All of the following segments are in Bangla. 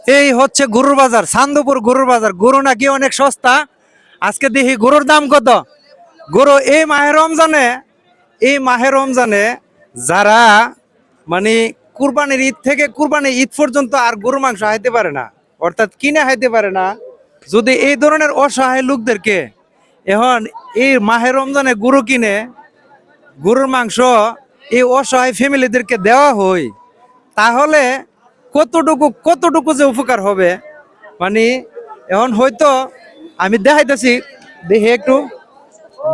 এই হচ্ছে গরুর বাজার, চান্দপুর গরুর বাজার। গরু নাকি অনেক সস্তা। আজকে দেখি গরুর দাম কত। গরু এই মাহে রমজানে যারা মানে কুরবানির ঈদ থেকে কুরবানির ঈদ পর্যন্ত আর গরু মাংস খাইতে পারে না, অর্থাৎ কিনে খাইতে পারে না, যদি এই ধরনের অসহায় লোকদেরকে এখন এই মাহে রমজানে গরু কিনে গরুর মাংস এই অসহায় ফ্যামিলিদেরকে দেওয়া হয়, তাহলে কতটুকু যে উপকার হবে। মানে এখন হয়তো আমি দেখাইতেছি, দেখি একটু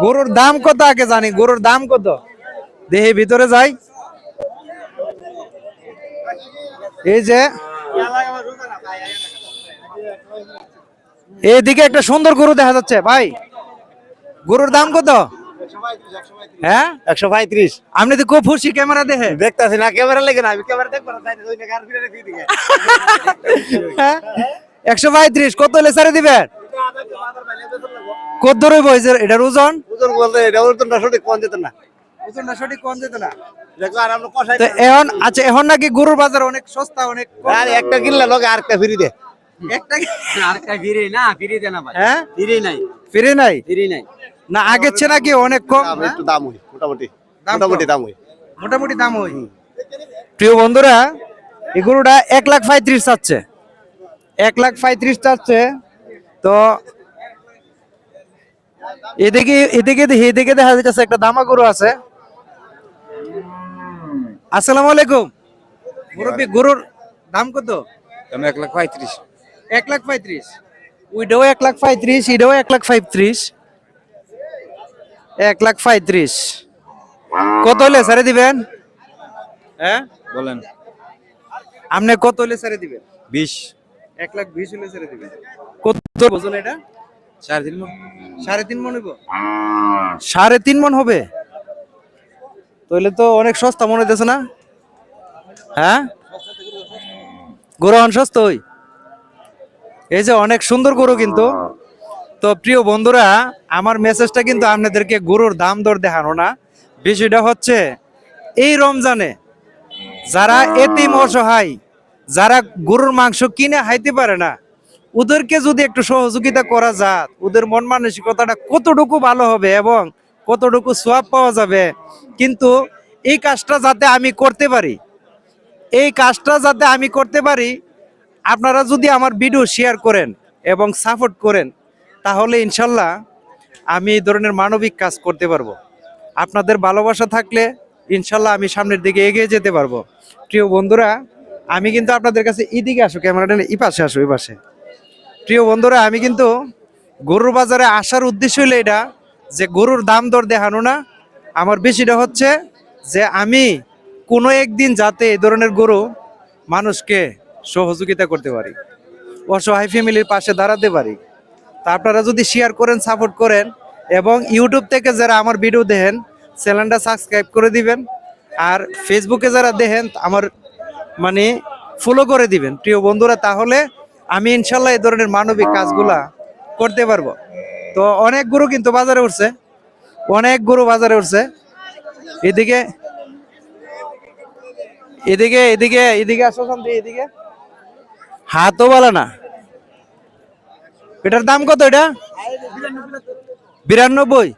গরুর দাম কত, আগে জানি গরুর দাম কত। দেখি ভিতরে যাই। এই যে এইদিকে একটা সুন্দর গরু দেখা যাচ্ছে ভাই, গরুর দাম কত? হ্যাঁ 135। আপনি তো খুব খুশি ক্যামেরা দেখে। দেখতাছি না, ক্যামেরা লেগে না, আমি ক্যামেরা দেখবো না, তাই ওই গার ফিরে রেখে দিকে। হ্যাঁ 135 কত হলে ছেড়ে দিবেন? কত ধরে বইছে এটার ওজন? ওজন বলতে এটা ওজনটা সঠিক কোন যেত না। ওজনটা সঠিক কোন যেত না। দেখো আর আমরা কষাই তো এখন আচ্ছা, এখন নাকি গরুর বাজার অনেক সস্তা, অনেক কম। আর একটা কিনলে লগে আরেকটা ফ্রি দে। একটা আরেকটা ফিরে না, ফিরে দেনা ভাই। হ্যাঁ ফিরে নাই, ফিরে নাই ফিরে নাই। না, আগের চেয়ে নাকি অনেক কম। দাম একটু দাম হই মোটামুটি, দাম মোটামুটি কম। দাম হই। মোটামুটি দাম হয়। প্রিয় বন্ধুরা, এই গরুটা 1,35,000 চাচ্ছে, 1,35,000 চাচ্ছে। তো এদিকে দেখা যাচ্ছে একটা দামা গরু আছে। আসসালামু আলাইকুম মুরব্বী, গরুর দাম কত? আমি 1,35,000। 1,35,000। ওইটাও 1,35,000, এটাও 1,35,000। 1,35,000 কত হলে ছেড়ে দিবেন? হ্যাঁ বলেন। আপনি কত হলে ছেড়ে দিবেন? 20। 1,20,000 হলে ছেড়ে দিবেন। কত ওজন এটা? 3.5 মণ। 3.5 মণ হইব? 3.5 মণ হবে? তাহলে তো অনেক সস্তা মনে হইতেছে না? হ্যাঁ গরু অন সস্তা হই। এই যে অনেক সুন্দর গরু কিন্তু। তো প্রিয় বন্ধুরা, আমার মেসেজটা কিন্তু আপনাদেরকে গরুর দাম দর দেখানো না, বিষয়টা হচ্ছে এই রমজানে যারা এতিম অসহায়, যারা গরুর মাংস কিনে খাইতে পারে না, ওদেরকে যদি একটু সহযোগিতা করা যায়, ওদের মন মানসিকতাটা কতটুকু ভালো হবে এবং কতটুকু সোয়াব পাওয়া যাবে। কিন্তু এই কাজটা যাতে আমি করতে পারি, আপনারা যদি আমার ভিডিও শেয়ার করেন এবং সাপোর্ট করেন, তাহলে ইনশাল্লাহ আমি এই ধরনের মানবিক কাজ করতে পারবো। আপনাদের ভালোবাসা থাকলে ইনশাল্লাহ আমি সামনের দিকে এগিয়ে যেতে পারবো। প্রিয় বন্ধুরা, আমি কিন্তু আপনাদের কাছে এদিকে আসো, ক্যামেরাটা এই পাশে আসো, এই পাশে। প্রিয় বন্ধুরা, আমি কিন্তু গরুর বাজারে আসার উদ্দেশ্য হলো এটা, যে গরুর দাম দর দেখানো না। আমার বেশিটা হচ্ছে যে আমি কোনো একদিন যাতে এই ধরনের গরু মানুষকে সহযোগিতা করতে পারি, অসহায় ফ্যামিলির পাশে দাঁড়াতে পারি। তা আপনারা যদি শেয়ার করেন, সাপোর্ট করেন এবং ইউটিউব থেকে যারা আমার ভিডিও দেখেন চ্যানেলটা সাবস্ক্রাইব করে দিবেন, আর ফেসবুকে যারা দেখেন আমার মানে ফলো করে দিবেন প্রিয় বন্ধুরা, তাহলে আমি ইনশাল্লাহ এই ধরনের মানবিক কাজগুলা করতে পারবো। তো অনেক গরু কিন্তু বাজারে উঠছে, অনেক গরু বাজারে উঠছে। এদিকে এদিকে এদিকে এদিকে আসো শান্তি, এদিকে হাতও বলা না। এটার দাম কত? এটা 92।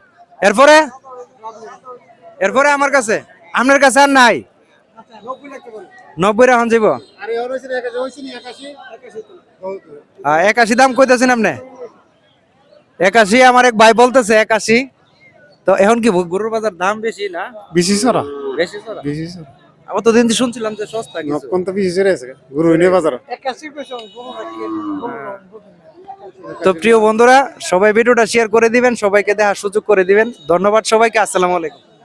এরপরে আমার কাছে, আপনার কাছে আর নাই? 90 এখন যাব। 81 দাম কইতেছেন আপনি? 81 আমার এক ভাই বলতেছে 81। তো এখন কি গরুর বাজার দাম বেশি না বেশি ছড়া বেশি? চড়া বেশি ছড়া অতদিন শুনছিলাম যে সস্তা কিছু। কোনটা বেশি ছড়া আছে গরু এনে বাজার। তো প্রিয় বন্ধুরা, সবাই ভিডিওটা শেয়ার করে দিবেন, সবাইকে দেখার সুযোগ করে দিবেন। ধন্যবাদ সবাইকে। আসসালামু আলাইকুম।